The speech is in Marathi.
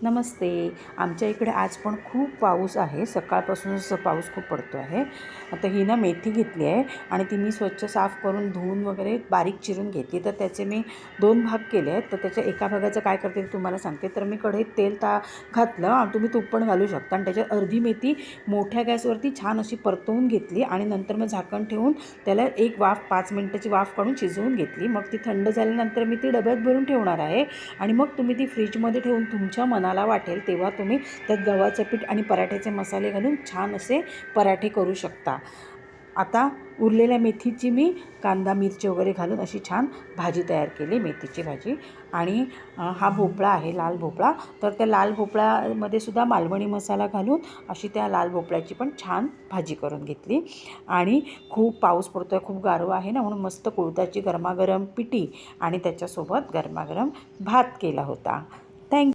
नमस्ते. आमच्या इकडे आज पण खूप पाऊस आहे. सकाळपासूनच पाऊस खूप पडतो आहे. आता ही ना मेथी घेतली आहे आणि ती मी स्वच्छ साफ करून धुवून वगैरे बारीक चिरून घेतली. तर त्याचे मी 2 भाग केले आहेत. तर त्याच्या एका भागाचं काय करते ते तुम्हाला सांगते. तर मी कढईत तेल घातलं आणि तुम्ही तूप पण घालू शकता आणि त्याच्यात अर्धी मेथी मोठ्या गॅसवरती छान अशी परतवून घेतली आणि नंतर मग झाकण ठेवून त्याला एक 5 मिनिटाची वाफ काढून शिजवून घेतली. मग ती थंड झाल्यानंतर मी ती डब्यात भरून ठेवणार आहे आणि मग तुम्ही ती फ्रीजमध्ये ठेवून तुमच्या मनाला वाटेल तेव्हा तुम्ही त्यात गव्हाचं पीठ आणि पराठ्याचे मसाले घालून छान असे पराठे करू शकता. आता उरलेल्या मेथीची मी कांदा मिरची वगैरे घालून अशी छान भाजी तयार केली, मेथीची भाजी. आणि हा भोपळा आहे, लाल भोपळा. तर त्या लाल भोपळ्यामध्ये सुद्धा मालवणी मसाला घालून अशी त्या लाल भोपळ्याची पण छान भाजी करून घेतली. आणि खूप पाऊस पडतो आहे, खूप गारवा आहे ना, म्हणून मस्त कुळथाची गरमागरम पिठी आणि त्याच्यासोबत गरमागरम भात केला होता.